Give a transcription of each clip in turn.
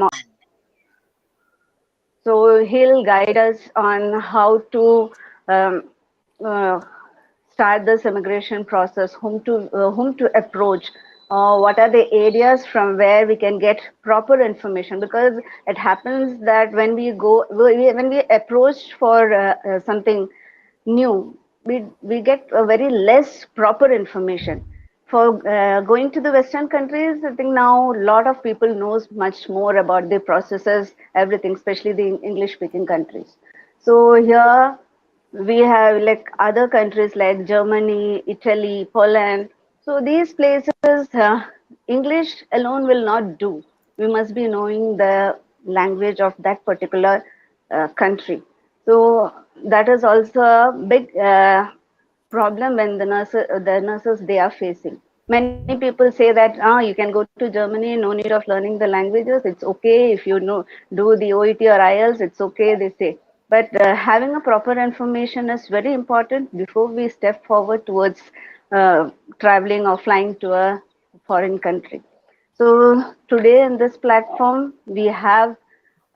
on. So he'll guide us on how to um, uh, start this immigration process, whom to approach, what are the areas from where we can get proper information. Because it happens that when we approach for something new, we get a very less proper information. For going to the Western countries, I think now a lot of people knows much more about the processes, everything, especially the English-speaking countries. So here we have like other countries like Germany, Italy, Poland. So these places, English alone will not do. We must be knowing the language of that particular country. So that is also a big problem when the nurses they are facing. Many people say that you can go to Germany, no need of learning the languages. It's okay if you know do the OET or IELTS. It's okay, they say. But having a proper information is very important before we step forward towards traveling or flying to a foreign country. So today in this platform we have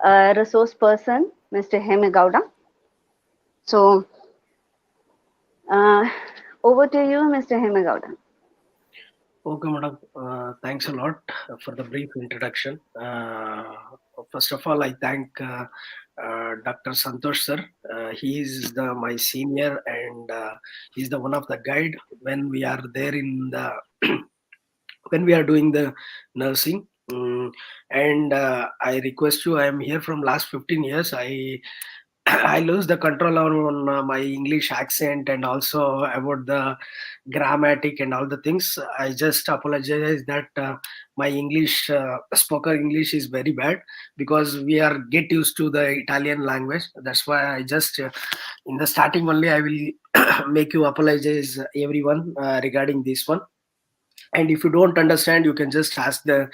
a resource person, Mr. Hemi Gowda. So uh, over to you, Mr. Hemi Gowda. Okay, madam. Thanks a lot for the brief introduction. First of all, I thank Dr. Santosh sir. He is my senior, and he's the one of the guide when we are there in the when we are doing the nursing. And I request you. I am here from last 15 years. I lose the control on my English accent and also about the grammatic and all the things. I just apologize that my English spoken English is very bad because we are get used to the Italian language. That's why I just in the starting only I will make you apologize everyone regarding this one. And if you don't understand, you can just ask the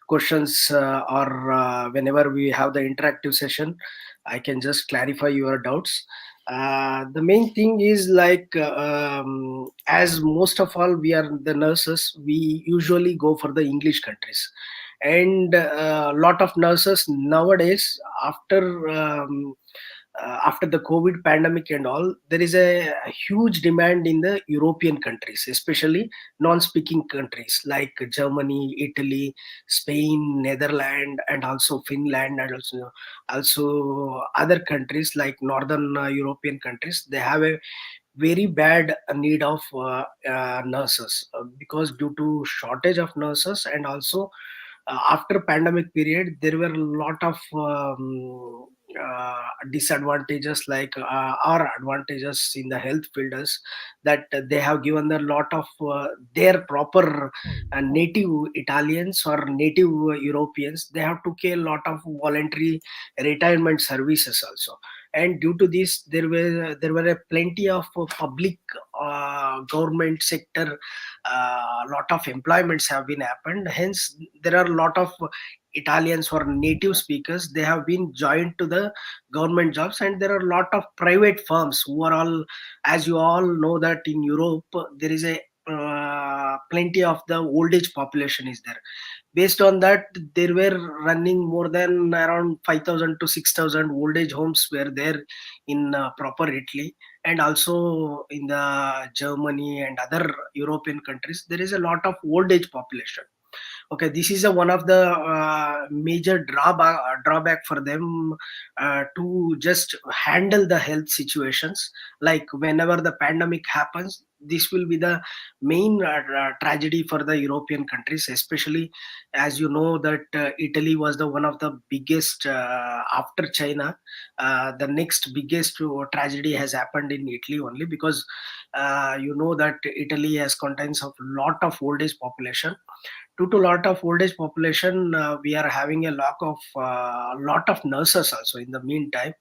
questions or whenever we have the interactive session, I can just clarify your doubts. The main thing is like as most of all we are the nurses, we usually go for the English countries, and a lot of nurses nowadays after the COVID pandemic and all, there is a huge demand in the European countries, especially non-speaking countries like Germany, Italy, Spain, Netherlands, and also Finland, and also other countries like Northern European countries. They have a very bad need of nurses because due to shortage of nurses, and also after pandemic period there were a lot of disadvantages like or advantages in the health field is that they have given a lot of their proper native Italians or native Europeans, they have took a lot of voluntary retirement services also. And due to this there were a plenty of public government sector, lot of employments have been happened. Hence there are a lot of Italians or native speakers, they have been joined to the government jobs. And there are a lot of private firms who are all, as you all know that in Europe there is a plenty of the old age population is there. Based on that, there were running more than around 5,000 to 6,000 old age homes were there in proper Italy, and also in the Germany and other European countries. There is a lot of old age population. Okay, this is a one of the major drawback for them to just handle the health situations. Like whenever the pandemic happens, this will be the main tragedy for the European countries, especially as you know that Italy was the one of the biggest after China. The next biggest tragedy has happened in Italy only because you know that Italy has contains of lot of old age population. Due to lot of old age population, we are having a lot of nurses also in the meantime,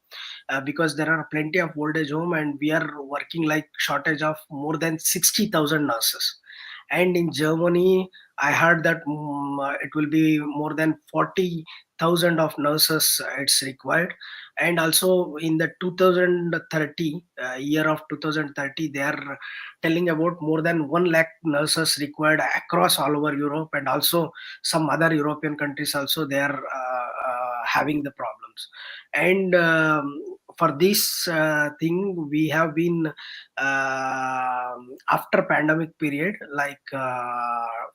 because there are plenty of old age home and we are working like shortage of more than 60,000 nurses. And in Germany I heard that it will be more than 40,000 of nurses it's required. And also in the 2030 year of 2030, they are telling about more than 1 lakh nurses required across all over Europe, and also some other European countries also they are having the problems. And for this thing, we have been after pandemic period, like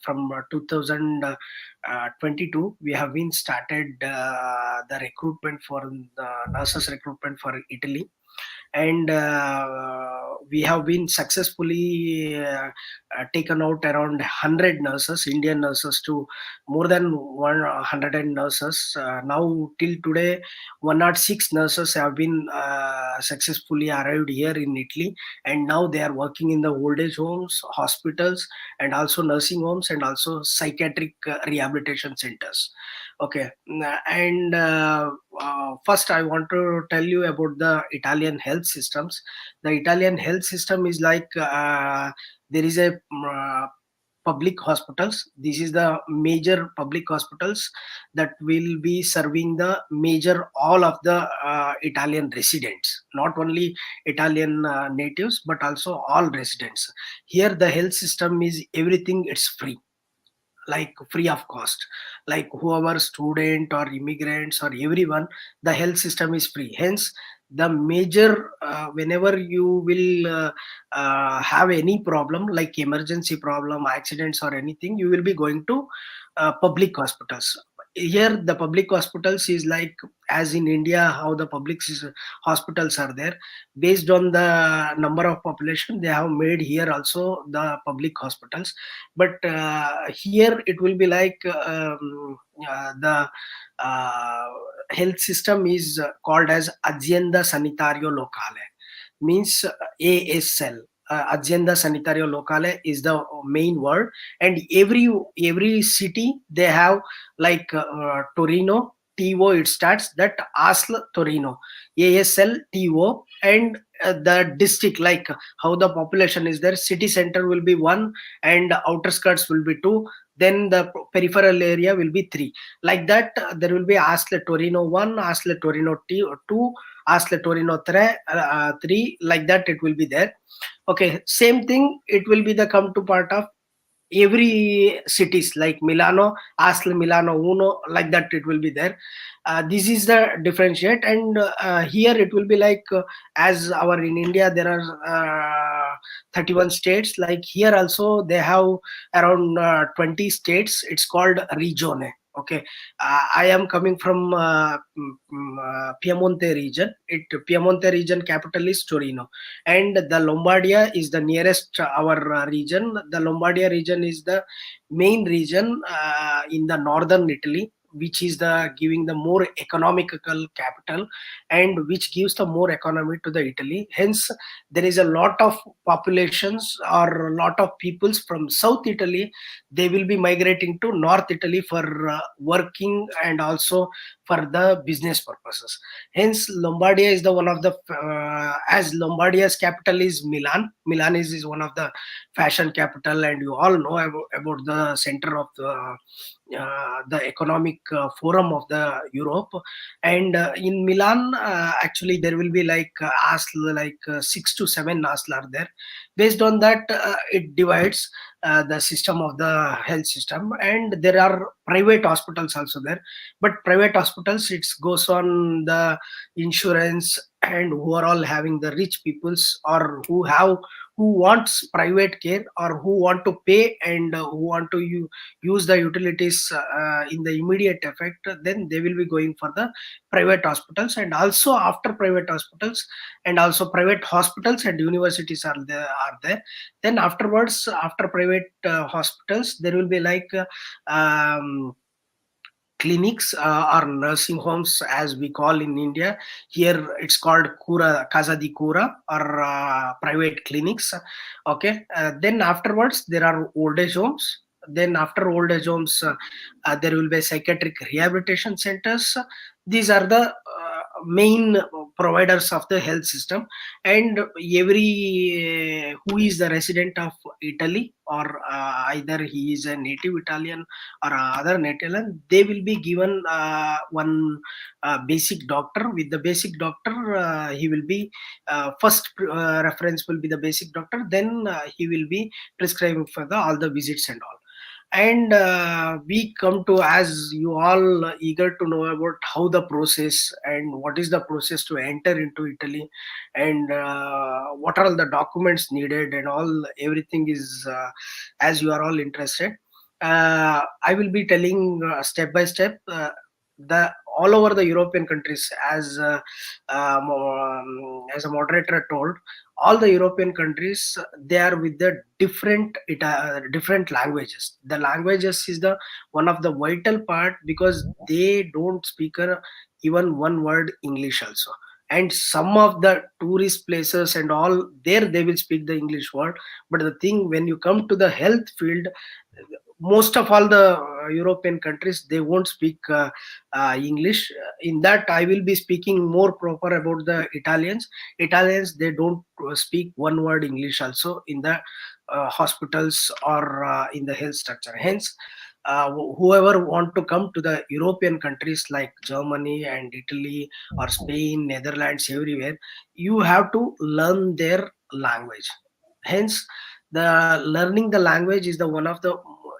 from 2022, we have been started the recruitment for the nurses recruitment for Italy. And we have been successfully taken out around 100 nurses, Indian nurses, to more than 100 nurses. Now till today, 106 nurses have been successfully arrived here in Italy, and now they are working in the old age homes, hospitals, and also nursing homes, and also psychiatric rehabilitation centers. Okay. And first I want to tell you about the Italian health systems. The Italian health system is like there is a public hospitals. This is the major public hospitals that will be serving the major all of the Italian residents, not only Italian natives but also all residents. Here the health system is everything, it's free, like free of cost. Like whoever student or immigrants or everyone, the health system is free. Hence the major whenever you will have any problem like emergency problem, accidents or anything, you will be going to public hospitals. Here the public hospitals is like, as in India how the hospitals are there, based on the number of population, they have made here also the public hospitals. But here it will be like the uh, health system is called as Azienda Sanitario Locale, means ASL. Azienda Sanitario Locale is the main word. And every city they have, like Torino, TO, it starts that ASL Torino, ASL TO. And the district, like how the population is there, city center will be one, and outer skirts will be two, then the peripheral area will be three. Like that, there will be Asle Torino 1, Asle Torino 2, Asle Torino 3, like that it will be there. Okay, same thing, it will be the come to part of every cities, like Milano, Asle Milano Uno, like that it will be there. This is the differentiate. And here it will be like as our in India there are 31 states, like here also they have around 20 states, it's called regione. Okay. I am coming from Piemonte region. Piemonte region capital is Torino, and the Lombardia is the nearest our region. The Lombardia region is the main region in the northern Italy, which is the giving the more economical capital, and which gives the more economy to the Italy. Hence there is a lot of populations or a lot of peoples from South Italy, they will be migrating to North Italy for working and also for the business purposes. Hence Lombardia is the one of the as Lombardia's capital is Milan. Milan is one of the fashion capital, and you all know about the center of the economic forum of the Europe. And in Milan, actually there will be like ASL, like 6 to 7 ASL are there. Based on that, it divides the system of the health system. And there are private hospitals also there, but private hospitals it goes on the insurance, and who are all having the rich peoples, or who wants private care, or who want to pay, and who want to use the utilities in the immediate effect, then they will be going for the private hospitals. And also after private hospitals, and also private hospitals and universities are there. Then afterwards, after private hospitals, there will be like clinics or nursing homes, as we call in India. Here it's called Cura, Casa di Cura, or private clinics. Okay. Then afterwards, there are old age homes. Then after old age homes, there will be psychiatric rehabilitation centers. These are the main providers of the health system. And every who is the resident of Italy, or either he is a native Italian or other native, they will be given one basic doctor. With the basic doctor, he will be first reference will be the basic doctor, then he will be prescribing for the all the visits and all. And we come to, as you all eager to know about how the process and what is the process to enter into Italy, and what are all the documents needed, and all everything is, as you are all interested, I will be telling step by step, the all over the European countries, as a moderator told, all the European countries, they are with the different languages. The languages is the one of the vital part, because they don't speak even one word English also. And some of the tourist places and all, there they will speak the English word. But the thing, when you come to the health field, most of all the European countries, they won't speak English. In that, I will be speaking more proper about the Italians. They don't speak one word English also in the hospitals or in the health structure. Hence, whoever want to come to the European countries like Germany and Italy or Spain, Netherlands, everywhere, you have to learn their language. Hence, the learning the language is the one of the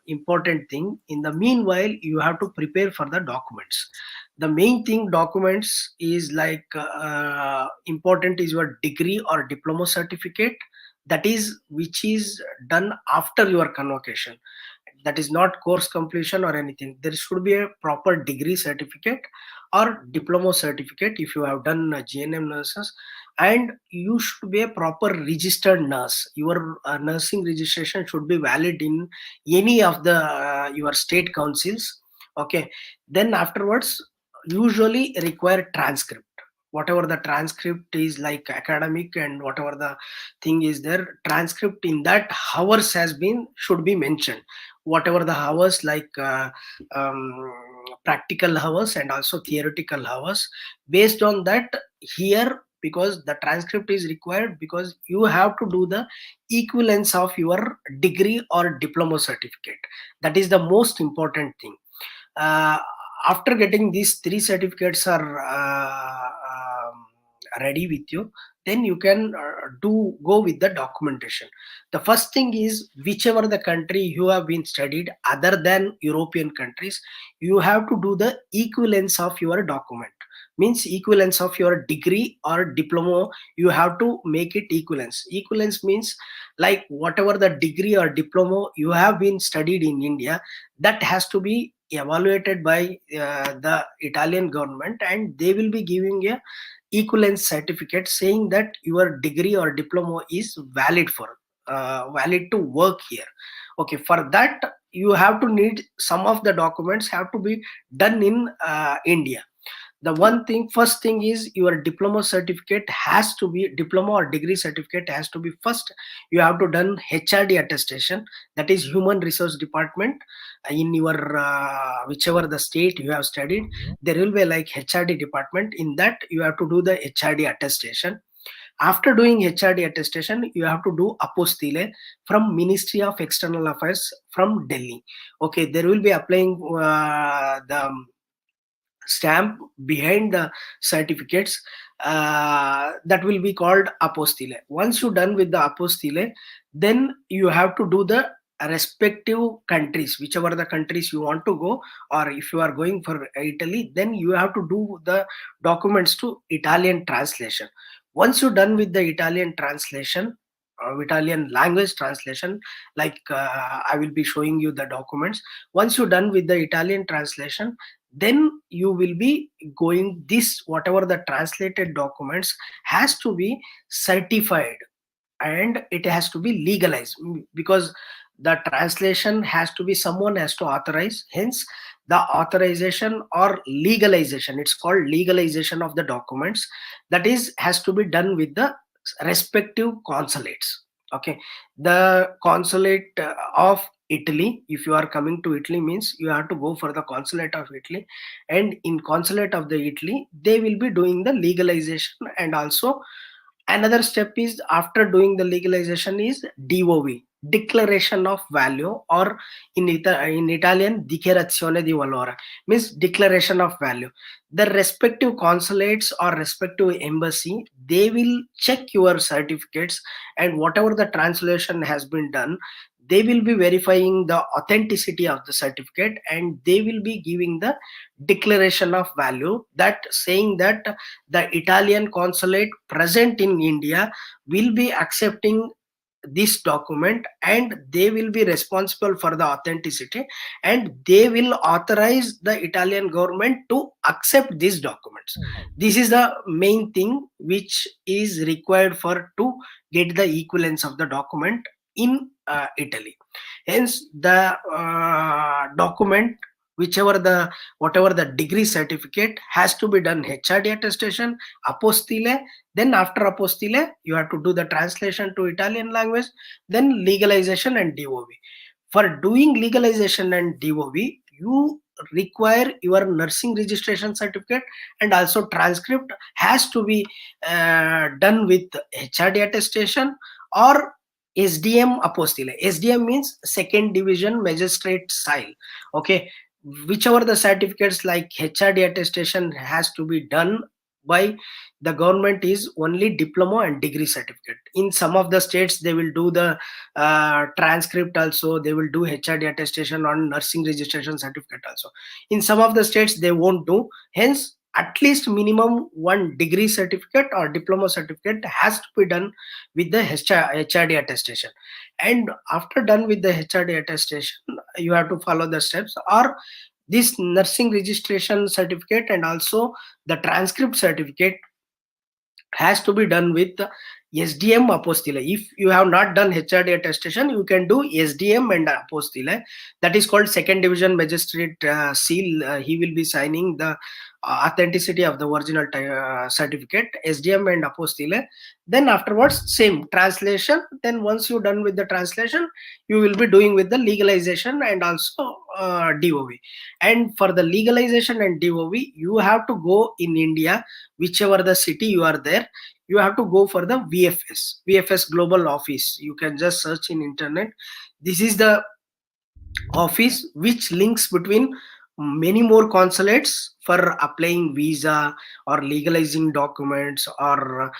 important thing. In the meanwhile, you have to prepare for the documents. The main thing, documents is like, important is your degree or diploma certificate, that is which is done after your convocation. That is not course completion or anything. There should be a proper degree certificate or diploma certificate if you have done GNM nurses. And you should be a proper registered nurse. Your nursing registration should be valid in any of the your state councils. Okay. Then afterwards, usually require transcript. Whatever the transcript is, like academic and whatever the thing is there, transcript in that hours has been should be mentioned. Whatever the hours, like um, practical hours and also theoretical hours. Based on that, here, because the transcript is required, because you have to do the equivalence of your degree or diploma certificate. That is the most important thing. uh, After getting these three certificates are ready with you, then you can do go with the documentation. The first thing is, whichever the country you have been studied other than European countries, you have to do the equivalence of your document. Means equivalence of your degree or diploma, you have to make it equivalence. Equivalence means, like whatever the degree or diploma you have been studied in India, that has to be evaluated by the Italian government, and they will be giving a equivalence certificate saying that your degree or diploma is valid to work here. Okay, for that you have to need some of the documents have to be done in India. The one thing, first thing is, your diploma certificate has to be, diploma or degree certificate has to be first. You have to done HRD attestation, that is human resource department. In your whichever the state you have studied, there will be like HRD department. In that, you have to do the HRD attestation. After doing HRD attestation, you have to do apostille from Ministry of External Affairs from Delhi. Okay, there will be applying the stamp behind the certificates, that will be called apostille. Once you're done with the apostille, then you have to do the respective countries, whichever the countries you want to go. Or if you are going for Italy, then you have to do the documents to Italian translation. Once you're done with the Italian translation, Italian language translation, like I will be showing you the documents. Once you're done with the Italian translation, then you will be going, this whatever the translated documents has to be certified, and it has to be legalized. Because the translation has to be, someone has to authorize. Hence, the authorization or legalization, it's called legalization of the documents, that is has to be done with the respective consulates. Okay, the consulate of Italy, if you are coming to Italy, means you have to go for the consulate of Italy, and in consulate of the Italy, they will be doing the legalization. And also, another step is, after doing the legalization, is DOV, declaration of value, or in Italian, dichiarazione di valore, means declaration of value. The respective consulates or respective embassy, they will check your certificates, and whatever the translation has been done, they will be verifying the authenticity of the certificate, and they will be giving the declaration of value, that saying that the Italian consulate present in India will be accepting this document, and they will be responsible for the authenticity, and they will authorize the Italian government to accept these documents. This is the main thing which is required for to get the equivalence of the document in Italy. Hence the document, whichever the whatever the degree certificate, has to be done HRD attestation, apostille. Then after apostille, you have to do the translation to Italian language, then legalization and DOV. For doing legalization and DOV, you require your nursing registration certificate, and also transcript has to be done with HRD attestation or SDM apostille. SDM means second division magistrate style. Okay, whichever the certificates like HRD attestation has to be done by the government is only diploma and degree certificate. In some of the states, they will do the transcript also, they will do HRD attestation on nursing registration certificate also. In some of the states, they won't do. Hence, at least minimum one degree certificate or diploma certificate has to be done with the HRD attestation. And after done with the HRD attestation, you have to follow the steps, or this nursing registration certificate and also the transcript certificate has to be done with SDM apostille. If you have not done HRD attestation, you can do SDM and apostille. That is called second division magistrate seal. He will be signing the authenticity of the original certificate, SDM and apostille. Then afterwards, same translation. Then once you're done with the translation, you will be doing with the legalization and also DOV. And for the legalization and DOV, you have to go in India, whichever the city you are there, you have to go for the VFS Global Office. You can just search in internet. This is the office which links between many more consulates for applying visa or legalizing documents, or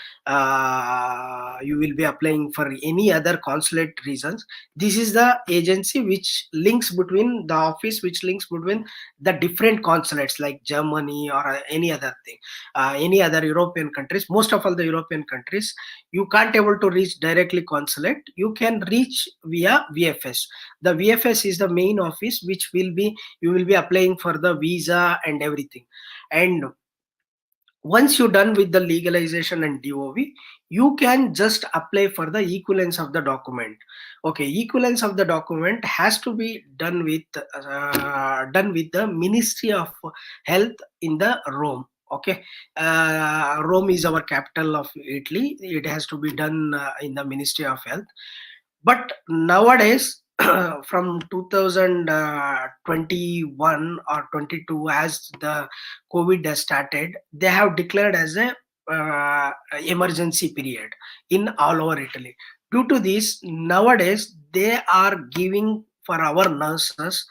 you will be applying for any other consulate reasons. This is the agency which links between the office, which links between the different consulates like Germany or any other thing, any other European countries. Most of all the European countries, you can't able to reach directly consulate, you can reach via VFS. The VFS is the main office which will be, you will be applying for the visa and everything. And once you're done with the legalization and DOV, you can just apply for the equivalence of the document. Okay, equivalence of the document has to be done with the Ministry of Health in the Rome. Okay, Rome is our capital of Italy. It has to be done in the Ministry of Health. But nowadays, from 2021 or 22, as the COVID has started, they have declared as a emergency period in all over Italy. Due to this, nowadays they are giving for our nurses,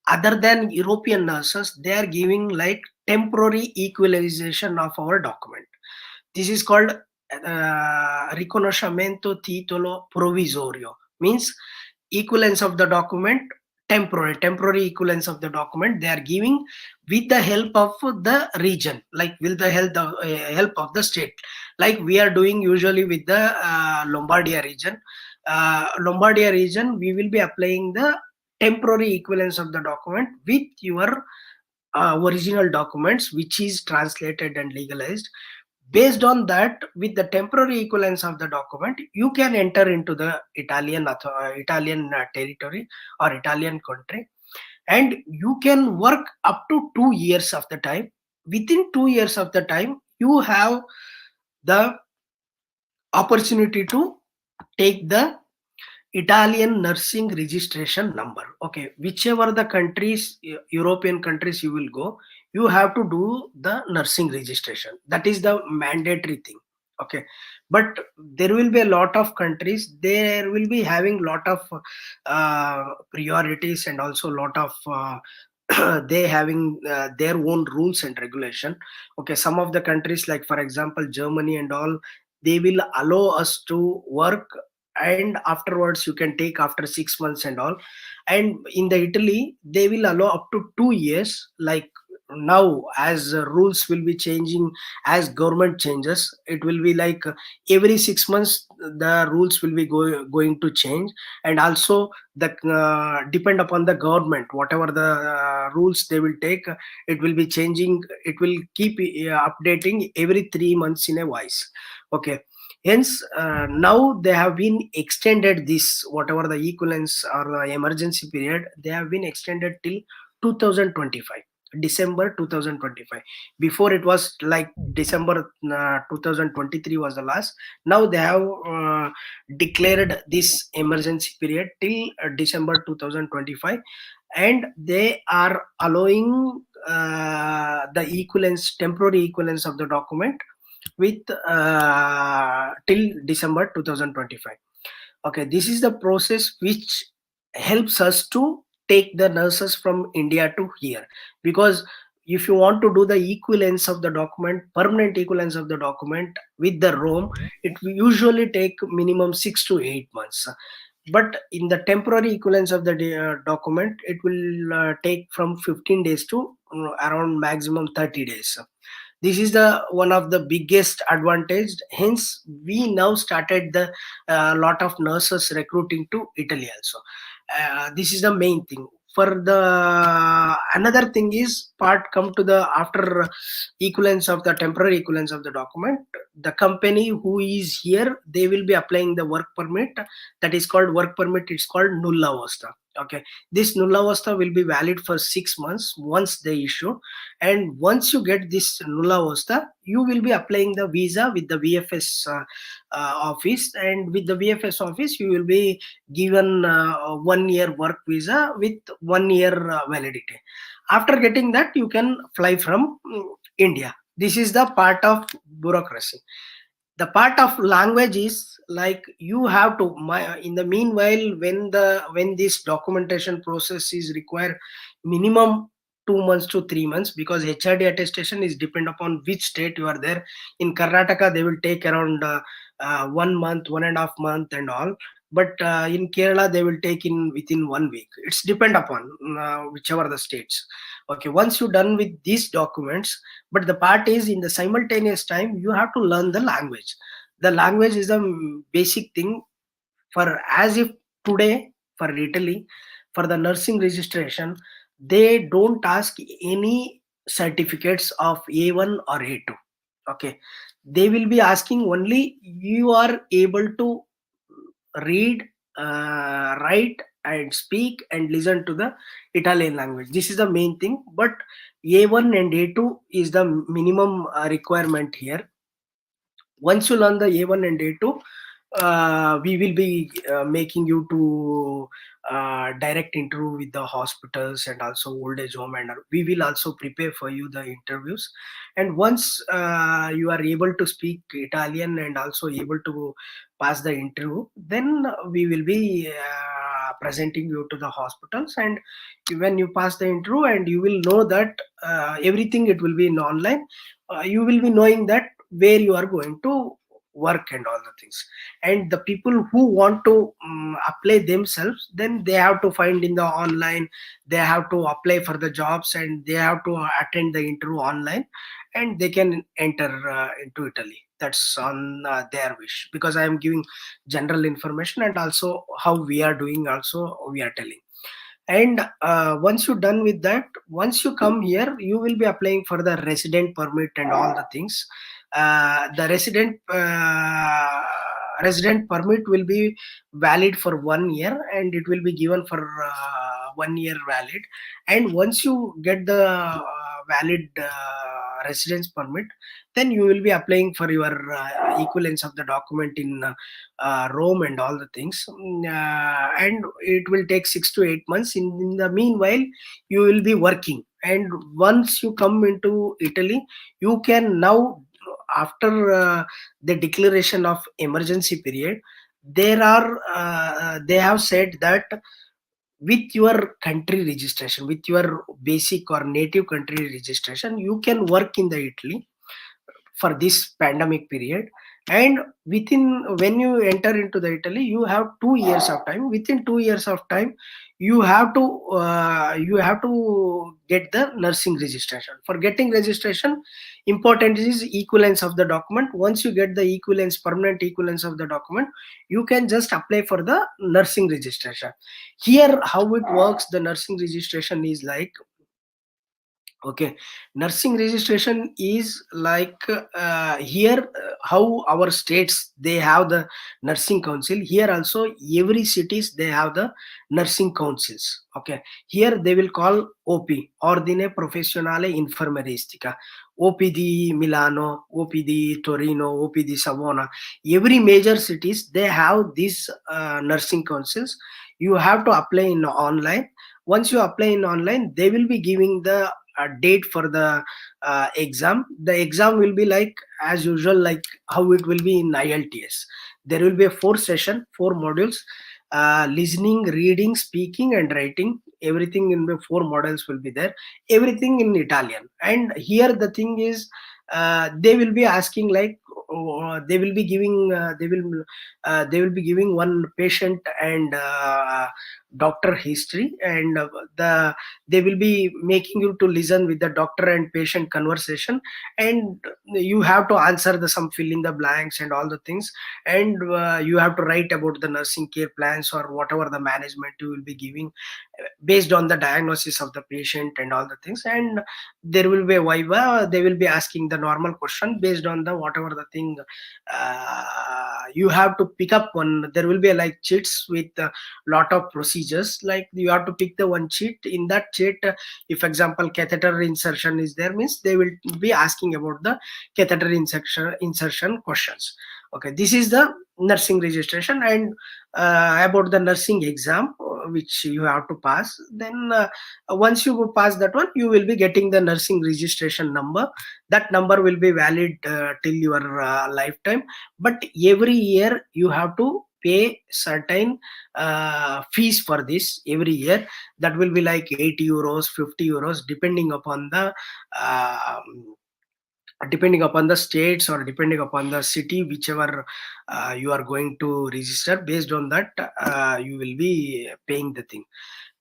other than European nurses, they are giving like temporary equalization of our document. This is called riconoscimento titolo provvisorio, means equivalence of the document, temporary equivalence of the document they are giving with the help of the region, like with the help of the state, like we are doing usually with the Lombardia region. Lombardia region, we will be applying the temporary equivalence of the document with your original documents, which is translated and legalized. Based on that, with the temporary equivalence of the document, you can enter into the Italian territory or Italian country, and you can work up to 2 years of the time. Within 2 years of the time, you have the opportunity to take the Italian nursing registration number. Okay, whichever the countries, European countries you will go, you have to do the nursing registration. That is the mandatory thing. Okay, but there will be a lot of countries. There will be having lot of priorities, and also lot of they having their own rules and regulation. Okay, some of the countries, like for example Germany and all, they will allow us to work and afterwards you can take after 6 months and all. And in the Italy they will allow up to 2 years. Like now, as rules will be changing, as government changes, it will be like every 6 months the rules will be going to change. And also the depend upon the government, whatever the rules they will take, it will be changing. It will keep updating every 3 months in a wise. Okay. Hence, now they have been extended this, whatever the equivalence or the emergency period, they have been extended till 2025, December 2025. Before it was like December 2023 was the last. Now they have declared this emergency period till December 2025, and they are allowing the equivalence, temporary equivalence of the document with till December 2025. Okay, this is the process which helps us to take the nurses from India to here. Because if you want to do the equivalence of the document, permanent equivalence of the document with the Rome, it will usually take minimum 6 to 8 months. But in the temporary equivalence of the document, it will take from 15 days to around maximum 30 days. This is the one of the biggest advantage. Hence we now started the lot of nurses recruiting to Italy also. This is the main thing. For the another thing is part come to the after equivalence of the temporary equivalence of the document, the company who is here, they will be applying the work permit. That is called work permit, it's called nulla osta. Okay, this nulla osta will be valid for 6 months once they issue. And once you get this nulla osta, you will be applying the visa with the VFS office. And with the VFS office you will be given 1 year work visa with 1 year validity. After getting that, you can fly from India. This is the part of bureaucracy. The part of language is like you have to in the meanwhile, when this documentation process is required minimum 2 months to 3 months, because HRD attestation is depend upon which state you are there. In Karnataka they will take around 1 month, 1.5 month and all. But in Kerala they will take in within 1 week. It's depend upon whichever the states. Okay, once you done with these documents, but the part is in the simultaneous time you have to learn the language. The language is the basic thing. For as if today for Italy, for the nursing registration, they don't ask any certificates of A1 or A2. Okay, they will be asking only you are able to read, write and speak and listen to the Italian language. This is the main thing. But A1 and A2 is the minimum requirement here. Once you learn the A1 and A2, we will be making you to direct interview with the hospitals and also old age home, and we will also prepare for you the interviews. And once you are able to speak Italian and also able to pass the interview, then we will be presenting you to the hospitals. And when you pass the interview, and you will know that everything it will be in online, you will be knowing that where you are going to work and all the things. And the people who want to apply themselves, then they have to find in the online, they have to apply for the jobs and they have to attend the interview online, and they can enter into Italy. That's on their wish, because I am giving general information and also how we are doing also we are telling. And once you're done with that, once you come here, you will be applying for the resident permit and all the things. The resident permit will be valid for 1 year, and it will be given for 1 year valid. And once you get the valid residence permit, then you will be applying for your equivalence of the document in Rome and all the things. And it will take 6 to 8 months. In the meanwhile, you will be working. And once you come into Italy, you can now, after the declaration of emergency period, they have said that with your country registration, with your basic or native country registration, you can work in the Italy for this pandemic period. And within, when you enter into the Italy, you have 2 years of time. Within 2 years of time, you have to get the nursing registration. For getting registration, important is equivalence of the document. Once you get the equivalence, permanent equivalence of the document, you can just apply for the nursing registration. Here how it works, the nursing registration is like, okay, nursing registration is like, here, how our states they have the nursing council, here also every cities they have the nursing councils. Okay, here they will call OP, Ordine Professionale Infermieristica, OPD Milano, OPD Torino, OPD Savona. Every major cities they have these nursing councils. You have to apply in online. Once you apply in online, they will be giving the date for the exam. The exam will be like as usual, like how it will be in IELTS. There will be a 4 session, 4 modules, listening, reading, speaking, and writing. Everything in the 4 models will be there. Everything in Italian. And here the thing is, they will be asking like, they will be giving, they will be giving one patient and doctor history, and the they will be making you to listen with the doctor and patient conversation, and you have to answer the some fill in the blanks and all the things. And you have to write about the nursing care plans or whatever the management you will be giving, based on the diagnosis of the patient and all the things. And there will be a viva, they will be asking the normal question based on the whatever the thing. You have to pick up one, there will be like cheats with a lot of procedures, like you have to pick the one cheat. In that cheat, if example catheter insertion is there, means they will be asking about the catheter insertion questions. Okay, this is the nursing registration. And about the nursing exam, which you have to pass. Then once you pass that one, you will be getting the nursing registration number. That number will be valid till your lifetime. But every year you have to pay certain fees for this every year. That will be like 80 euros, 50 euros, depending upon the states, or depending upon the city, whichever you are going to register. Based on that, you will be paying the thing.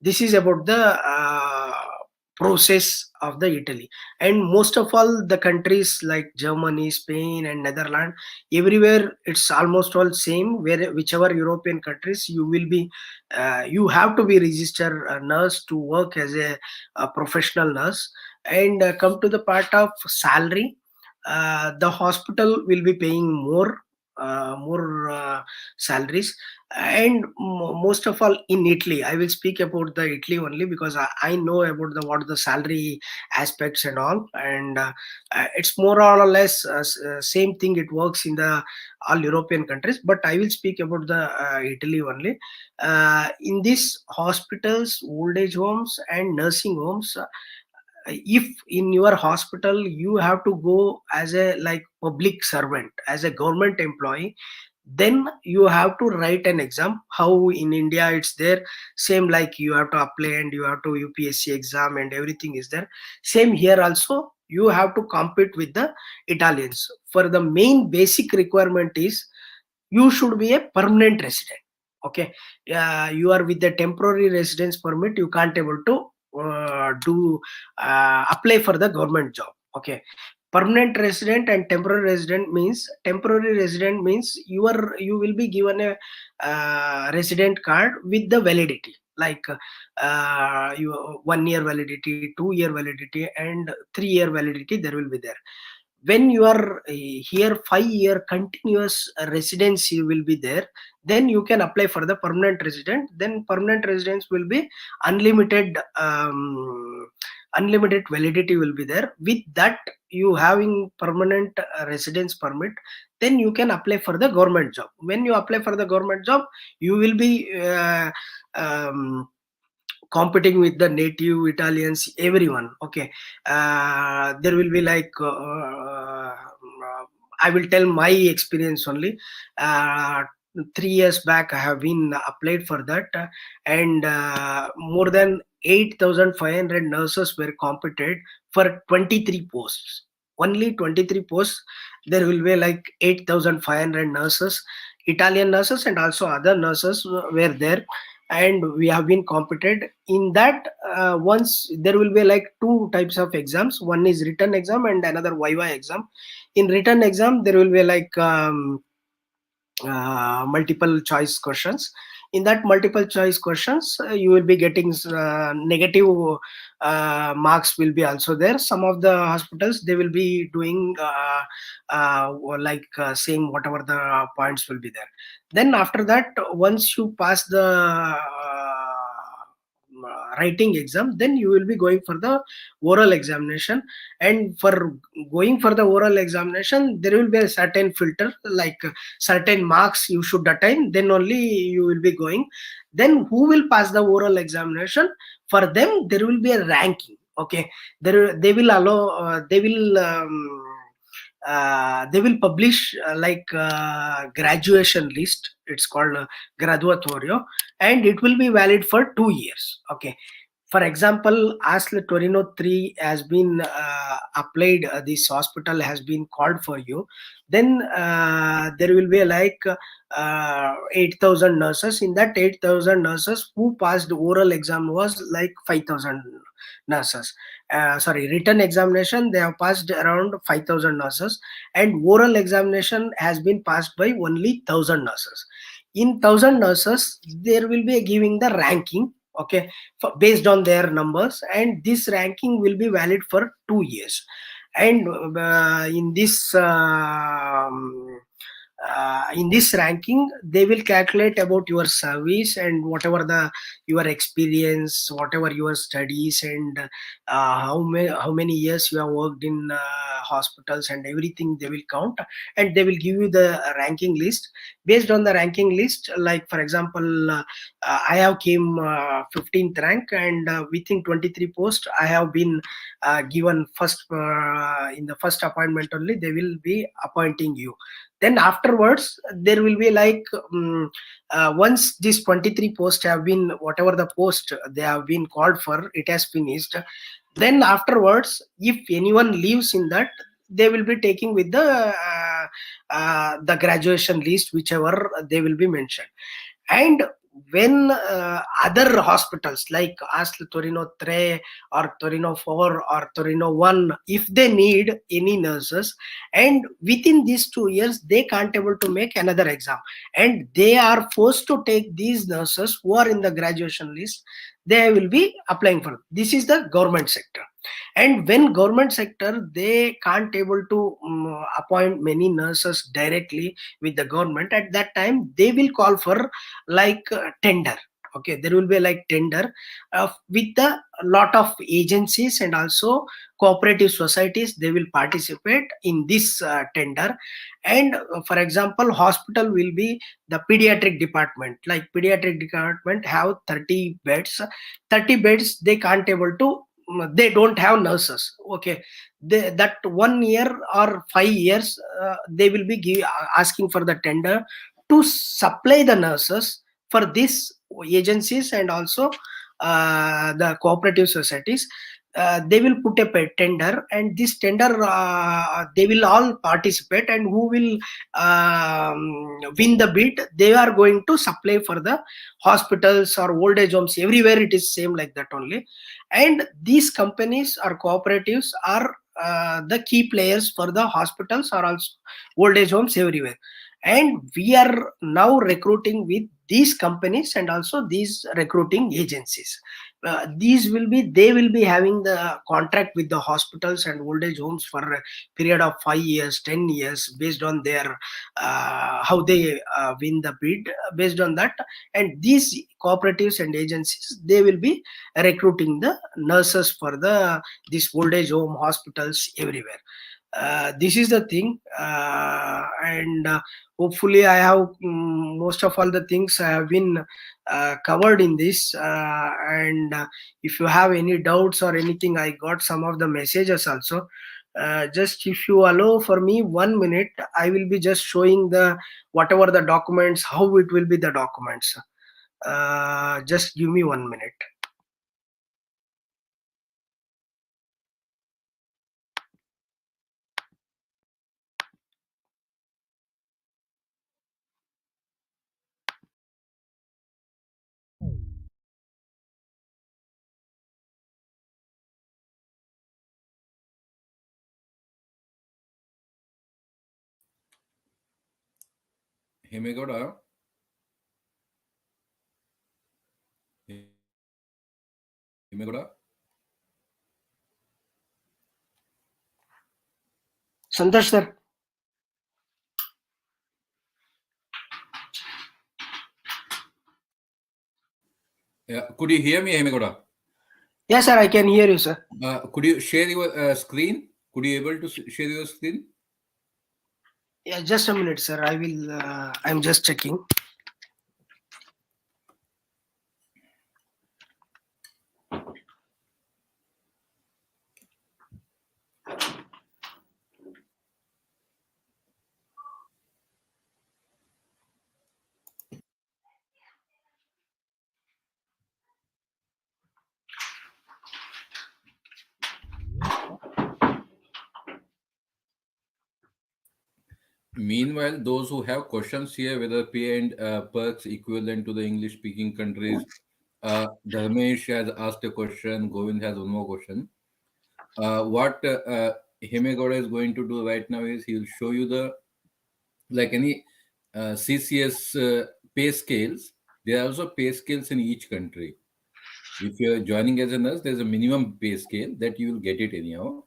This is about the process of the Italy. And most of all the countries like Germany, Spain, and Netherlands, everywhere it's almost all same. Where whichever European countries, you will be, you have to be registered a nurse to work as a professional nurse. And come to the part of salary, the hospital will be paying more salaries. And most of all in Italy, I will speak about the Italy only, because I know about the what the salary aspects and all. And it's more or less same thing, it works in the all European countries, but I will speak about the Italy only. In these hospitals, old age homes, and nursing homes, if in your hospital you have to go as a like public servant, as a government employee, then you have to write an exam. How in India it's there, same like you have to apply and you have to UPSC exam and everything is there. Same here also, you have to compete with the Italians. For the main basic requirement is, you should be a permanent resident. Okay, you are with the temporary residence permit, you can't able to do apply for the government job. Okay, permanent resident and temporary resident means, temporary resident means you will be given a resident card with the validity, like you 1 year validity, 2 year validity, and 3 year validity there will be there. When you are here 5 year continuous residency will be there, then you can apply for the permanent resident. Then permanent residence will be unlimited, unlimited validity will be there. With that, you having permanent residence permit, then you can apply for the government job. When you apply for the government job, you will be competing with the native Italians, everyone. Okay, there will be like, I will tell my experience only. Uh, 3 years back, I have been applied for that, and more than 8,500 nurses were competed for 23 posts. only 23 posts. There will be like 8,500 nurses, Italian nurses and also other nurses were there, and we have been competed in that. Once there will be like two types of exams, one is written exam and another viva exam. In written exam there will be like multiple choice questions. In that multiple choice questions, you will be getting negative marks will be also there. Some of the hospitals they will be doing saying whatever the points will be there. Then after that, once you pass the writing exam, then you will be going for the oral examination. And for going for the oral examination, there will be a certain filter, like certain marks you should attain, then only you will be going. Then who will pass the oral examination, for them there will be a ranking. Okay, they will allow they will publish graduation list. It's called graduatorio, and it will be valid for 2 years. Okay, for example, ASL Torino 3 has been applied, this hospital has been called for you, then there will be like 8,000 nurses. In that 8,000 nurses, who passed oral exam was like 5,000 nurses. Sorry, written examination, they have passed around 5,000 nurses, and oral examination has been passed by only 1,000 nurses. In 1,000 nurses, there will be giving the ranking. Okay, based on their numbers, and this ranking will be valid for 2 years. And in this ranking, they will calculate about your service and whatever the your experience, whatever your studies, and how many years you have worked in hospitals, and everything they will count, and they will give you the ranking list. Based on the ranking list, like for example, I have came 15th rank, and within 23 posts I have been given first, in the first appointment only they will be appointing you. Then afterwards there will be like once these 23 posts have been, whatever the post they have been called for, it has finished. Then afterwards, if anyone leaves in that, they will be taking with the graduation list, whichever they will be mentioned. And when other hospitals like ASL Torino 3 or Torino 4 or Torino 1, if they need any nurses, and within these 2 years they can't able to make another exam, and they are forced to take these nurses who are in the graduation list, they will be applying for. This is the government sector. And when government sector, they can't able to appoint many nurses directly with the government, at that time they will call for like tender. Okay, there will be like tender with a lot of agencies and also cooperative societies, they will participate in this tender. And for example, hospital will be the pediatric department, like pediatric department have 30 beds. 30 beds they can't able to, they don't have nurses. Okay, that 1 year or 5 years, they will be asking for the tender to supply the nurses for these agencies and also the cooperative societies. They will put a tender, and this tender they will all participate, and who will win the bid, they are going to supply for the hospitals or old age homes. Everywhere it is same like that only. And these companies or cooperatives are the key players for the hospitals or also old age homes everywhere. And we are now recruiting with these companies and also these recruiting agencies. These will be, they will be having the contract with the hospitals and old age homes for a period of 5 years, 10 years, based on their how they win the bid. Based on that, and these cooperatives and agencies, they will be recruiting the nurses for the this old age home, hospitals everywhere. This is the thing. And hopefully I have most of all the things I have been covered in this. And if you have any doubts or anything, I got some of the messages also. Just if you allow for me 1 minute, I will be just showing the whatever the documents, how it will be the documents. Just give me 1 minute. Hemegowda. Hemegowda. Santosh sir. Yeah. Could you hear me, Hemegowda? Yes, sir, I can hear you, sir. Could you share your screen? Could you able to share your screen? Yeah, just a minute, sir. I will. I'm just checking. Meanwhile, those who have questions here, whether pay and perks equivalent to the English speaking countries, Dharmesh has asked a question, Govind has one more question. What Hemegowda is going to do right now is he will show you the, like any CCS pay scales. There are also pay scales in each country. If you're joining as a nurse, there's a minimum pay scale that you will get it anyhow.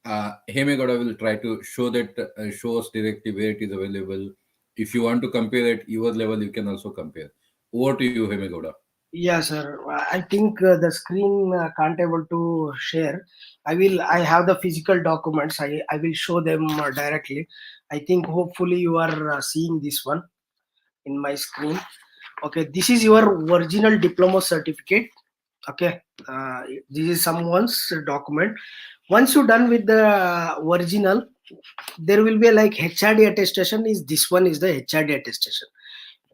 Hemegowda will try to show that, show us directly where it is available. If you want to compare at your level, you can also compare. Over to you, Hemegowda. Yeah, sir. I think the screen can't able to share. I will. I have the physical documents. I will show them directly. I think hopefully you are seeing this one in my screen. Okay, this is your original diploma certificate. Okay, this is someone's document. Once you're done with the original, there will be like HRD attestation. Is this one is the HRD attestation?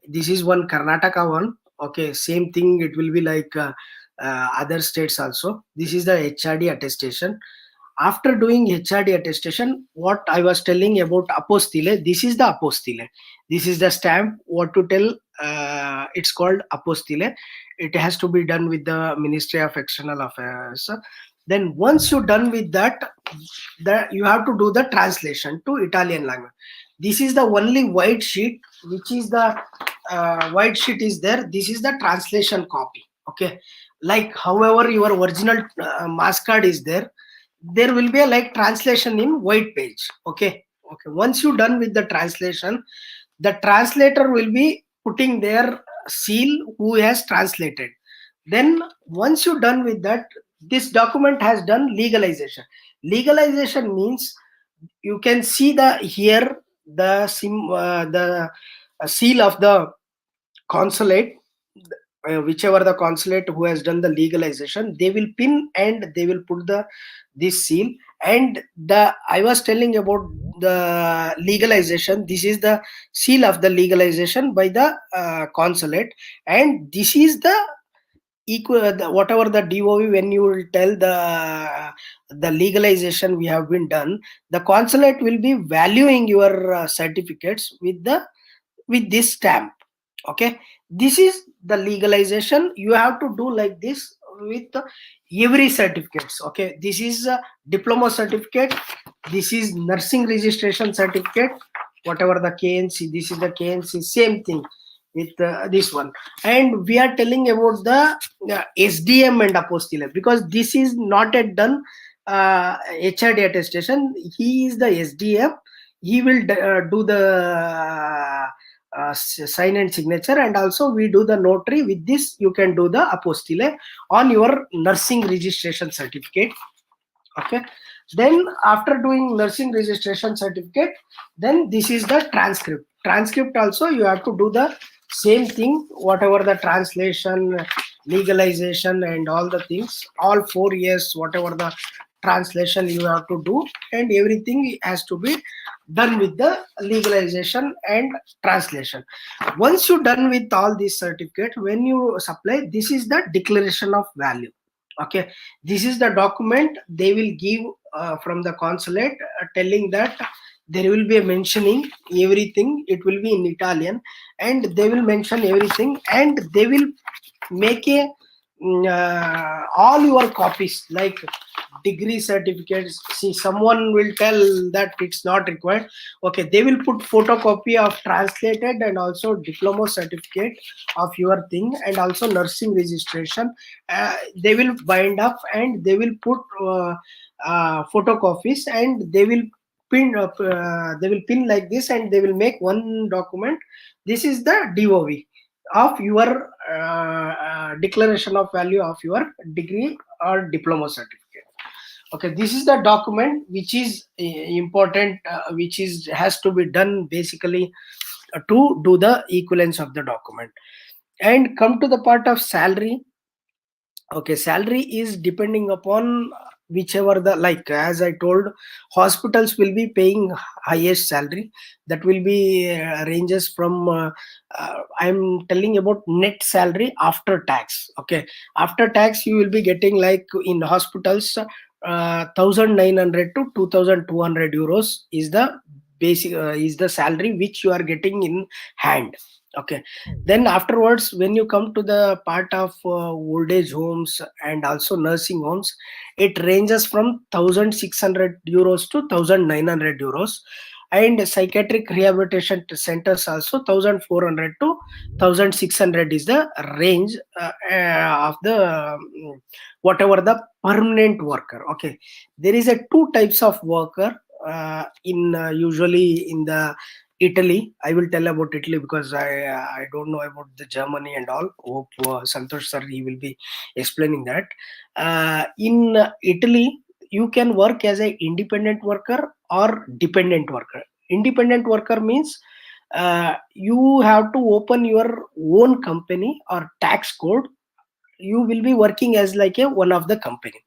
This is one Karnataka one. Okay, same thing. It will be like other states also. This is the HRD attestation. After doing HRD attestation, what I was telling about apostille, this is the apostille. This is the stamp. What to tell? It's called apostille. It has to be done with the Ministry of External Affairs. Then once you're done with that, you have to do the translation to Italian language. This is the only white sheet, which is the white sheet is there. This is the translation copy. Okay, like however your original mass card is there, there will be a like translation in white page. Okay, once you're done with the translation, the translator will be putting their seal who has translated. Then once you're done with that, this document has done legalization. Legalization means you can see the here the seal of the consulate, whichever the consulate who has done the legalization, they will pin and they will put the this seal. And the I was telling about the legalization, this is the seal of the legalization by the consulate, and this is the equal whatever the DOV, when you will tell the legalization we have been done, the consulate will be valuing your certificates with this stamp. Okay, this is the legalization. You have to do like this with every certificates. Okay, this is a diploma certificate, this is nursing registration certificate, whatever the KNC, this is the KNC, same thing with this one. And we are telling about the SDM and apostille, because this is not yet done HRD attestation. He is the SDM. He will do the sign and signature, and also we do the notary. With this you can do the apostille on your nursing registration certificate. Okay, then after doing nursing registration certificate, then this is the transcript also you have to do the same thing, whatever the translation, legalization and all the things, all 4 years whatever the translation you have to do, and everything has to be done with the legalization and translation. Once you're done with all these certificate, when you supply, this is the declaration of value. Okay, this is the document they will give from the consulate, telling that there will be a mentioning everything, it will be in Italian, and they will mention everything, and they will make a all your copies, like degree certificates, see, someone will tell that it's not required. Okay, they will put photocopy of translated and also diploma certificate of your thing, and also nursing registration. They will bind up and they will put photocopies, and they will pin like this, and they will make one document. This is the DOV of your declaration of value of your degree or diploma certificate. Okay, this is the document which is important, which is has to be done basically to do the equivalence of the document. And come to the part of salary. Okay, salary is depending upon whichever the, like as I told, hospitals will be paying highest salary. That will be ranges from I'm telling about net salary after tax. Okay, after tax you will be getting, like in hospitals, 1900 to 2200 euros is the basic is the salary which you are getting in hand. Okay, then afterwards, when you come to the part of old age homes and also nursing homes, it ranges from 1600 euros to 1900 euros. And psychiatric rehabilitation centers also 1400 to 1600 is the range of the whatever the permanent worker. Okay, there is a two types of worker in usually in the Italy. I will tell about Italy because I don't know about the Germany and all. Hope Santosh sir he will be explaining that. In Italy, you can work as a independent worker or dependent worker. Independent worker means you have to open your own company or tax code. You will be working as like a one of the company.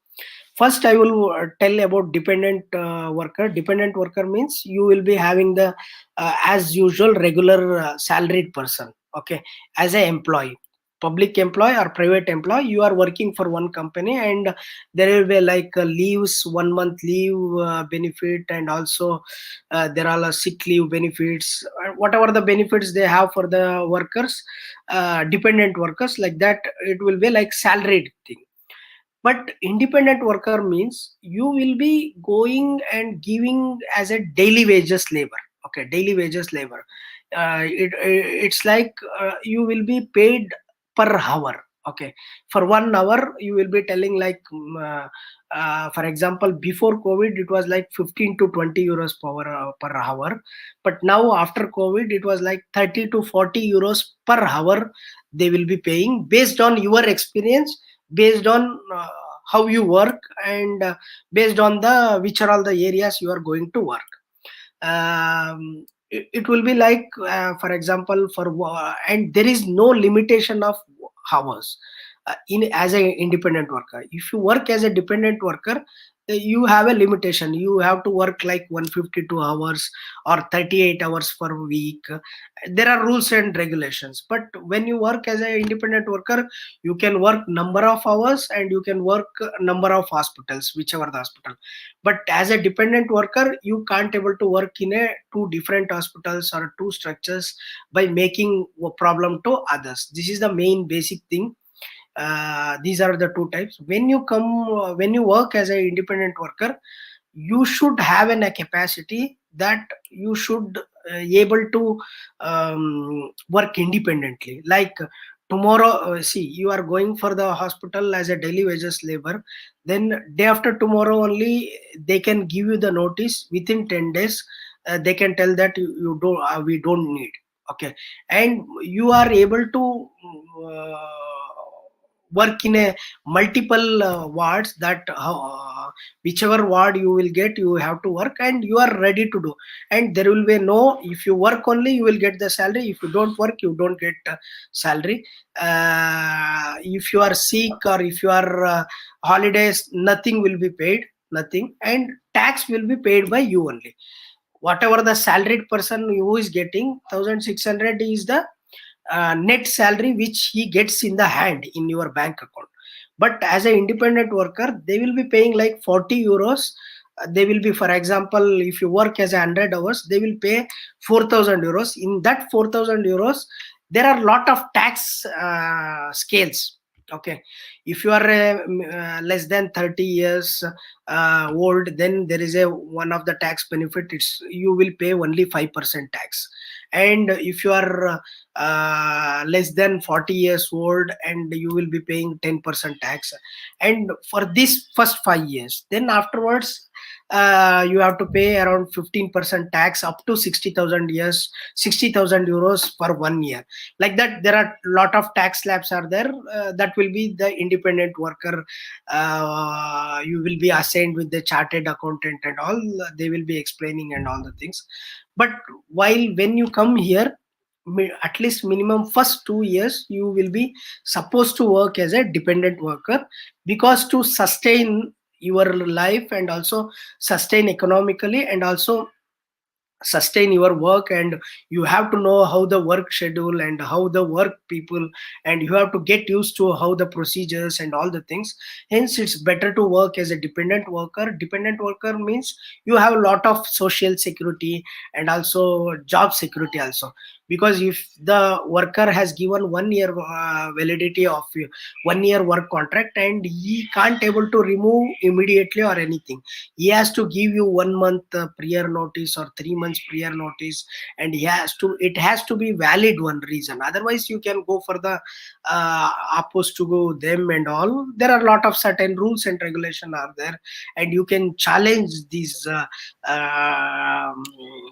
First I will tell about dependent worker. Dependent worker means you will be having the as usual regular salaried person. Okay, as a employee, public employee or private employee, you are working for one company, and there will be like leaves, 1 month leave benefit, and also there are sick leave benefits, whatever the benefits they have for the workers, dependent workers, like that it will be like salaried thing. But independent worker means you will be going and giving as a daily wages labor. Okay, daily wages labor. It's like you will be paid per hour. Okay, for 1 hour you will be telling like for example, before COVID it was like 15 to 20 euros per hour, but now after COVID it was like 30 to 40 euros per hour they will be paying based on your experience, based on how you work, and based on the which are all the areas you are going to work. It will be like for example, and there is no limitation of hours in as an independent worker. If you work as a dependent worker, you have a limitation. You have to work like 152 hours or 38 hours per week. There are rules and regulations. But when you work as an independent worker, you can work number of hours and you can work number of hospitals, whichever the hospital. But as a dependent worker, you can't able to work in a two different hospitals or two structures by making a problem to others. This is the main basic thing. These are the two types. When you work as an independent worker, you should have a capacity that you should able to work independently. Like tomorrow, see, you are going for the hospital as a daily wages labor, then day after tomorrow only they can give you the notice. Within 10 days they can tell that you don't we don't need. Okay, and you are able to work in a multiple wards, that whichever ward you will get, you have to work and you are ready to do. And there will be no, if you work only you will get the salary, if you don't work you don't get salary. If you are sick or if you are holidays, nothing will be paid, nothing. And tax will be paid by you only. Whatever the salaried person who is getting 1600 is the net salary which he gets in the hand in your bank account. But as an independent worker, they will be paying like 40 euros. They will be, for example, if you work as 100 hours, they will pay 4000 euros. In that 4000 euros, there are lot of tax scales. Okay, if you are less than 30 years old, then there is a one of the tax benefit, it's you will pay only 5% tax. And if you are less than 40 years old, and you will be paying 10% tax. And for this first 5 years, then afterwards you have to pay around 15% tax up to 60,000 euros for 1 year. Like that, there are lot of tax slabs are there. That will be the independent worker. You will be assigned with the chartered accountant and all. They will be explaining and all the things. But while when you come here, at least minimum first 2 years you will be supposed to work as a dependent worker, because to sustain your life and also sustain economically and also sustain your work, and you have to know how the work schedule and how the work people, and you have to get used to how the procedures and all the things. Hence it's better to work as a dependent worker. Dependent worker means you have a lot of social security and also job security also, because if the worker has given 1 year validity of 1 year work contract, and he can't able to remove immediately or anything, he has to give you 1 month prior notice or 3 months prior notice. And he has to, it has to be valid one reason, otherwise you can go for the opposed to go them and all. There are a lot of certain rules and regulation are there, and you can challenge these um,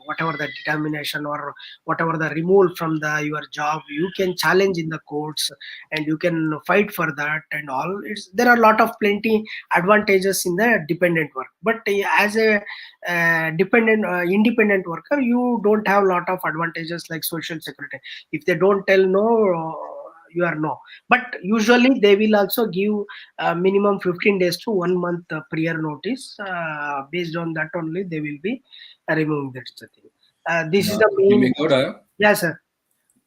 whatever the determination or whatever the removal from the your job, you can challenge in the courts, and you can fight for that and all. It's, there are a lot of plenty advantages in the dependent work. But as a dependent independent worker, you don't have a lot of advantages like social security. If they don't tell no, you are no. But usually they will also give minimum 15 days to 1 month prior notice. Based on that only they will be removing. That's the thing. This is the Okay, main. Meghoda, Yes, sir.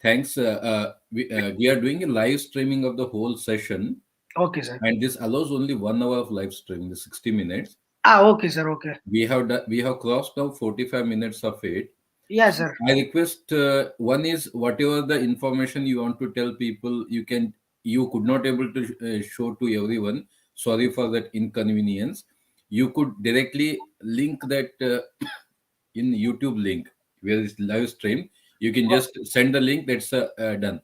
thanks. We are doing a live streaming of the whole session, Okay, sir. and this allows only 1 hour of live streaming, the 60 minutes. Okay, sir. Okay. We have crossed now 45 minutes of it. Yes, sir. I request one is whatever the information you want to tell people, you could not able to show to everyone. Sorry for that inconvenience. You could directly link that in YouTube link where it's live stream. You can just send the link. That's done.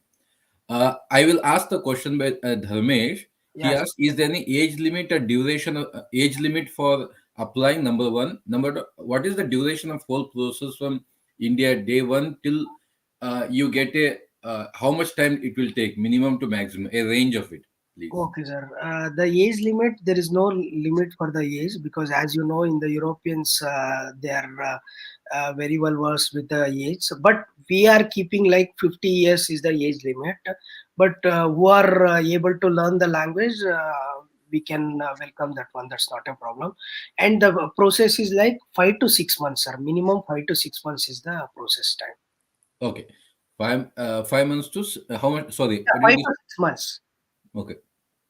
I will ask the question by Dharmesh. He Yes. asked, "Is there any age limit or duration of age limit for applying?" Number one. Number two, what is the duration of whole process from India day one till you get a how much time it will take, minimum to maximum, a range of it, please. Okay, sir. The age limit, there is no limit for the age, because, as you know, in the Europeans, they are very well versed with the age. But we are keeping like 50 years is the age limit. But who are able to learn the language, we can welcome that one. That's not a problem. And the process is like 5 to 6 months, sir. Minimum 5 to 6 months is the process time. Okay, 5 months to how much? Sorry, Yeah, what did five you to six months. say? Okay.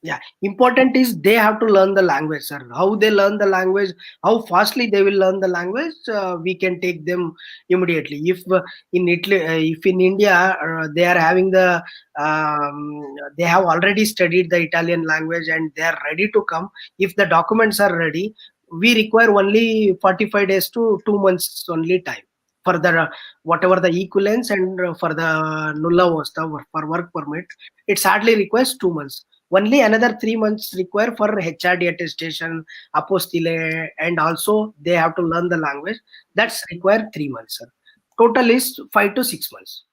Yeah, important is they have to learn the language, sir. How they learn the language, how fastly they will learn the language, we can take them immediately. If in Italy, if in India, they are having the they have already studied the Italian language and they are ready to come. If the documents are ready, we require only 45 days to 2 months only time for the whatever the equivalence, and for the nulla osta for work permit, it hardly requires 2 months. Only another 3 months require for HRD attestation, apostille, and also they have to learn the language. That's require 3 months, sir. Total is 5 to 6 months.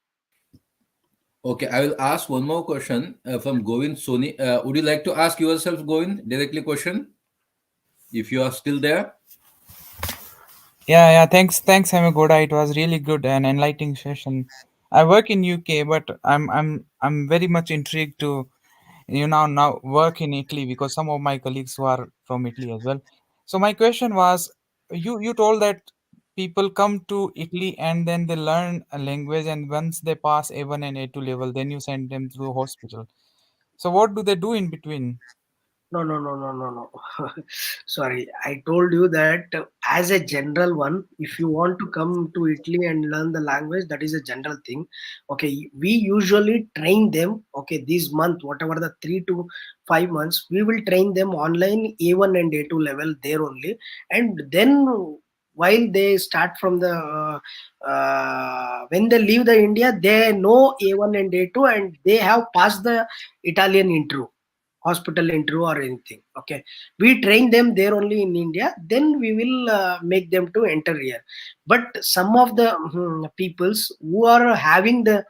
Okay, I will ask one more question from Govind Soni. Would you like to ask yourself, Govind, directly question, if you are still there? Yeah. Thanks, Hemagoda. It was really good and enlightening session. I work in UK, but I'm very much intrigued to now work in Italy because some of my colleagues who are from Italy as well. So my question was, you told that people come to Italy and then they learn a language, and once they pass A1 and A2 level, then you send them to the hospital. So what do they do in between? No, no, no, no, no, no. Sorry, I told you that as a general one, if you want to come to Italy and learn the language, that is a general thing. Okay, we usually train them. Okay, this month, whatever the 3 to 5 months, we will train them online A1 and A2 level there only, and then while they start from the when they leave the India, they know A1 and A2, and they have passed the Italian interview, hospital interview or anything. Okay, we train them there only in India, then we will make them to enter here. But some of the peoples who are having the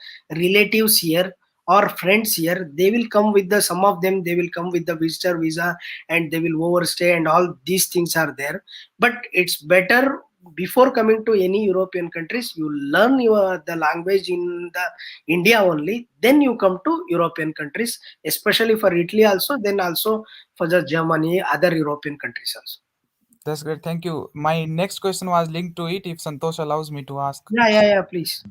relatives here or friends here, they will come with the, some of them they will come with the visitor visa, and they will overstay, and all these things are there. But it's better, before coming to any European countries, you learn your the language in the India only, then you come to European countries, especially for Italy also, then also for the Germany, other European countries also. That's great. Thank you. My next question was linked to it, if Santosh allows me to ask. Yeah, yeah, yeah, please.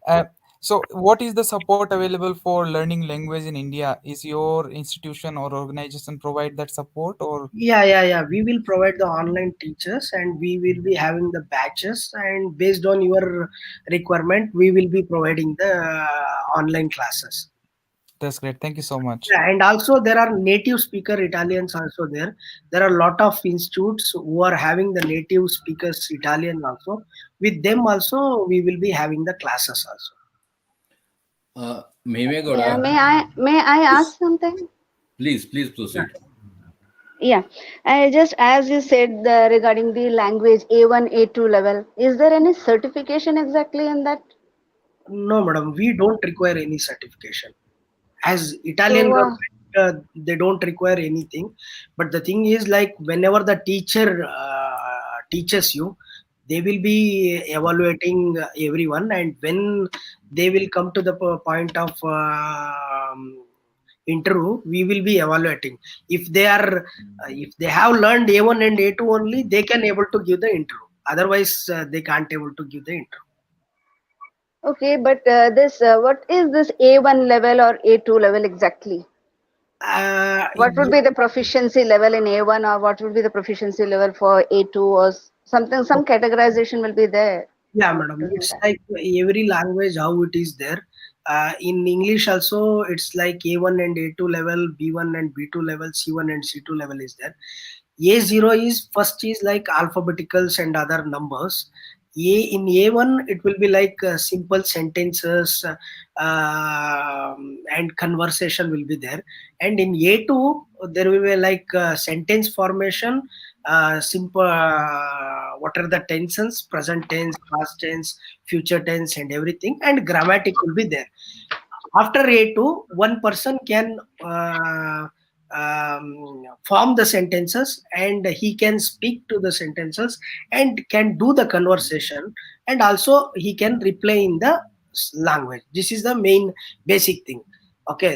Uh, so, what is the support available for learning language in India? Is your institution or organization provide that support, or Yeah, yeah, yeah. We will provide the online teachers, and we will be having the batches, and based on your requirement, we will be providing the online classes. that's great. Thank you so much. Yeah, and also there are native speaker Italians also there. There are a lot of institutes who are having the native speakers Italian also. With them also, we will be having the classes also. Memegoda, Yeah, may I ask something? please Yeah. proceed. Yeah, I just as you said regarding the language A1, A2 level, is there any certification exactly in that? No, madam, we don't require any certification. As Italian So, government, they don't require anything. But the thing is, like whenever the teacher teaches you, they will be evaluating everyone, and when they will come to the point of interview, we will be evaluating. If they are, if they have learned A1 and A2 only, they can able to give the interview. Otherwise, they can't able to give the interview. okay, but this what is this A1 level or A2 level exactly? What would be the proficiency level in A1, or what would be the proficiency level for A2, or something, some categorization will be there. Yeah, I want madam. to know It's that. like every language how it is there. In English also, it's like A1 and A2 level, B1 and B2 level, C1 and C2 level is there. A0 is first is like alphabeticals and other numbers. In A1 it will be like simple sentences, and conversation will be there. And in A2 there will be like sentence formation, simple, what are the tenses, present tense, past tense, future tense, and everything, and grammatic will be there. After A2, one person can form the sentences, and he can speak to the sentences, and can do the conversation, and also he can reply in the language. This is the main basic thing. Okay,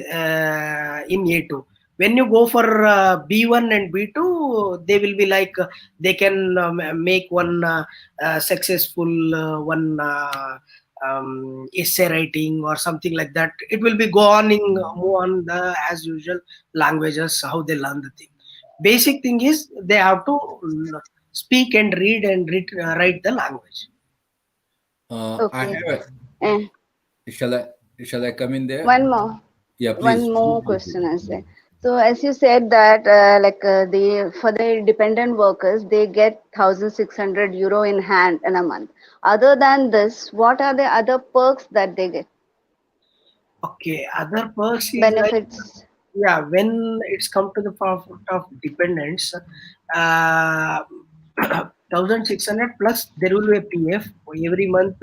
in A2. When you go for B1 and B2, they will be like they can make one successful one. Essay writing or something like that. It will be go on in move on the as usual languages how they learn the thing. Basic thing is they have to speak and read and write the language. I Okay. have And shall I come in there? one more. Yeah, please. One more question is there. So as you said that the for the dependent workers they get 1,600 euro in hand in a month. Other than this, what are the other perks that they get? Okay, other perks is like, Benefits. yeah, when it's come to the part of dependents, uh, 1,600 plus there will be a PF every month.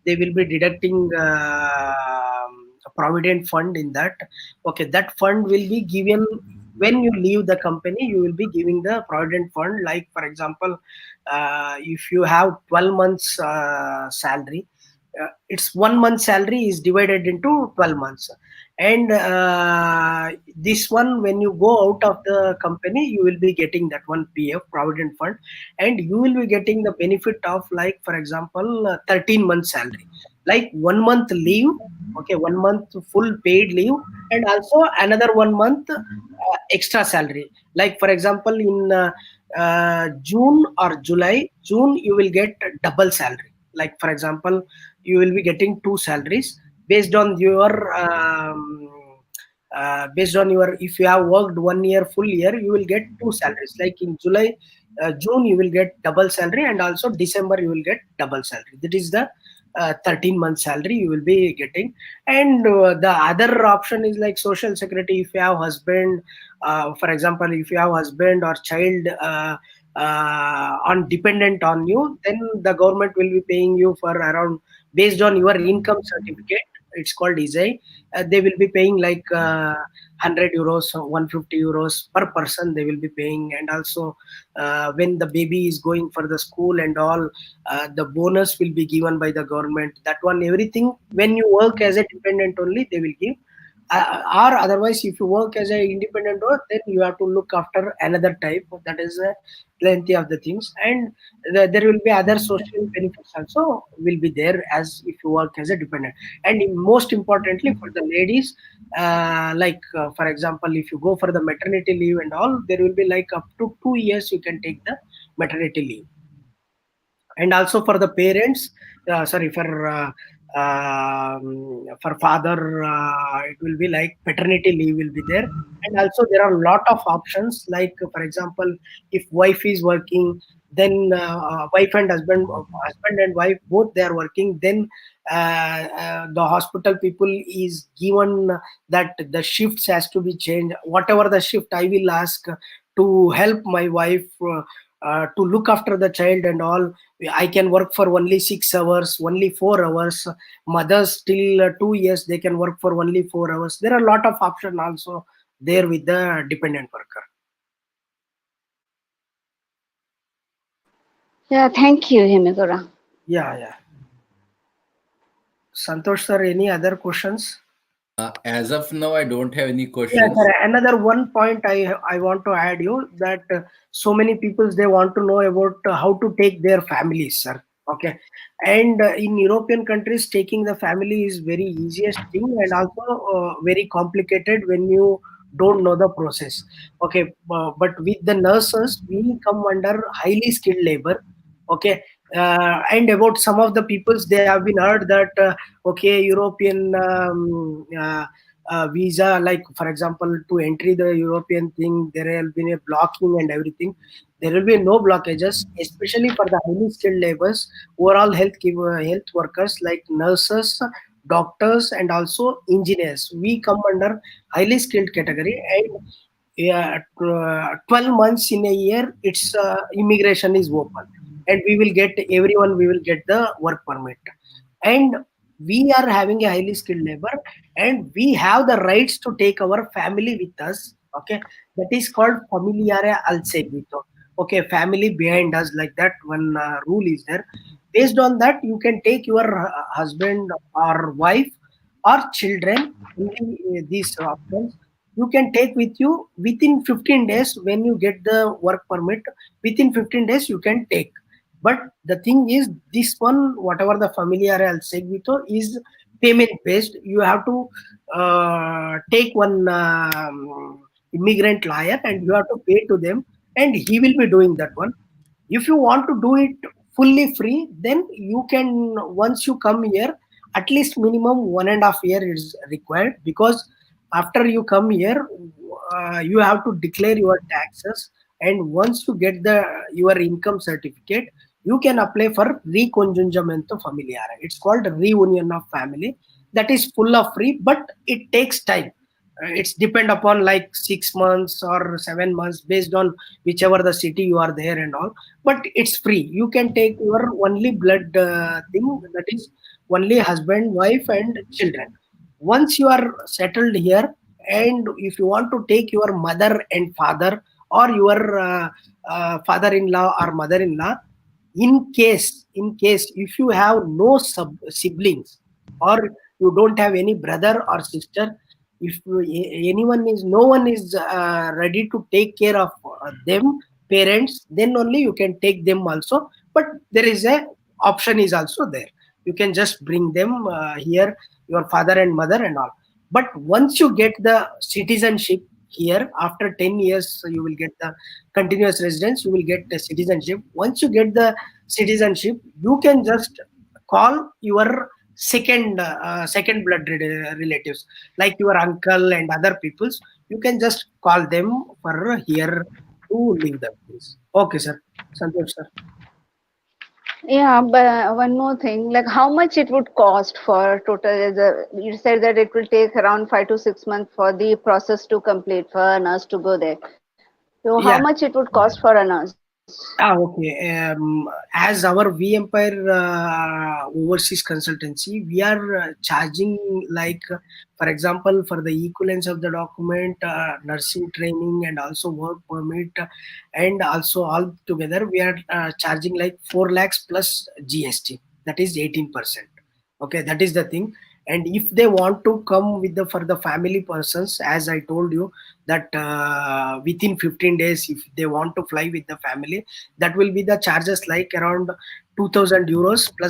They will be deducting a provident fund in that. Okay, that fund will be given when you leave the company. You will be giving the provident fund. Like for example, if you have 12 months salary, it's 1 month salary is divided into 12 months, and this one when you go out of the company you will be getting that one PF provident fund, and you will be getting the benefit of like for example 13 months salary, like 1 month leave. Okay, 1 month full paid leave, and also another 1 month extra salary. Like for example, in June or July, June you will get double salary. Like for example, you will be getting two salaries based on your based on your, if you have worked 1 year full year, you will get two salaries. Like in July, June you will get double salary, and also December you will get double salary. That is the 13-month salary you will be getting. And the other option is like social security. If you have husband, for example, if you have husband or child on dependent on you, then the government will be paying you for around, based on your income certificate, it's called ISAI. They will be paying like 100 euros or 150 euros per person they will be paying. And also when the baby is going for the school and all, the bonus will be given by the government. That one, everything, when you work as a dependent only they will give. Or otherwise, if you work as an independent work, then you have to look after another type. That is plenty of the things. And there will be other social benefits also will be there as if you work as a dependent. And most importantly for the ladies, like for example, if you go for the maternity leave and all, there will be like up to 2 years you can take the maternity leave. And also for the parents, sorry, for father, it will be like paternity leave will be there. And also there are a lot of options, like for example, if wife is working, then wife and husband and wife both they are working, then the hospital people is given that the shifts has to be changed. Whatever the shift, I will ask to help my wife to look after the child and all. I can work for only 6 hours, only 4 hours. Mothers till 2 years they can work for only 4 hours. There are a lot of options also there with the dependent worker. Yeah, thank you, Hemegora. Yeah. Santosh sir, any other questions? As of now, I don't have any Yeah, questions. sir. Another one point I want to add you that so many people they want to know about how to take their families, sir. Okay, and in European countries, taking the family is very easiest thing, and also very complicated when you don't know the process. Okay, but with the nurses, we come under highly skilled labor. Okay, and about some of the peoples, they have been heard that okay, European visa, like for example, to enter the European thing, there will be a blocking and everything. There will be no blockages, especially for the highly skilled labors, overall health workers like nurses, doctors, and also engineers. We come under highly skilled category. And yeah, 12 months in a year, it's immigration is open, and we will get, everyone we will get the work permit. And we are having a highly skilled labor, and we have the rights to take our family with us. Okay, that is called familiare al seguito. Okay, family behind us, like that one rule is there. Based on that, you can take your husband or wife or children. Only these options you can take with you within 15 days. When you get the work permit, within 15 days you can take. But the thing is, this one, whatever the familiar al seguito is payment based. You have to take one immigrant lawyer, and you have to pay to them, and he will be doing that one. If you want to do it fully free, then you can, once you come here, at least minimum 1.5 year is required, because after you come here, you have to declare your taxes. And once you get the your income certificate, you can apply for recongiungimento familiare. It's called reunion of family. That is full of free, but it takes time. It's depend upon like 6 months or 7 months, based on whichever the city you are there and all. But it's free. You can take your only blood thing, that is only husband, wife, and children. Once you are settled here, and if you want to take your mother and father, or your father-in-law or mother-in-law, in case if you have no siblings, or you don't have any brother or sister, if anyone is, no one is ready to take care of them parents, then only you can take them also. But there is a option is also there. You can just bring them here, your father and mother and all. But once you get the citizenship, here. After 10 years, you will get the continuous residence. You will get the citizenship. Once you get the citizenship, you can just call your second blood relatives, like your uncle and other peoples. You can just call them for here to leave the place. Okay, sir. Santosh, sir. Yeah, but one more thing, like how much it would cost for total? You said that it will take around 5 to 6 months for the process to complete for a nurse to go there. So how Yeah. much it would cost for a nurse? Okay. As our V Empire overseas consultancy, we are charging like, for example, for the equivalence of the document, nursing training, and also work permit, and also all together, we are charging like 4 lakhs plus GST. That is 18%. Okay, that is the thing. And if they want to come with the for the family persons, as I told you, that within 15 days, if they want to fly with the family, that will be the charges like around 2000 euros plus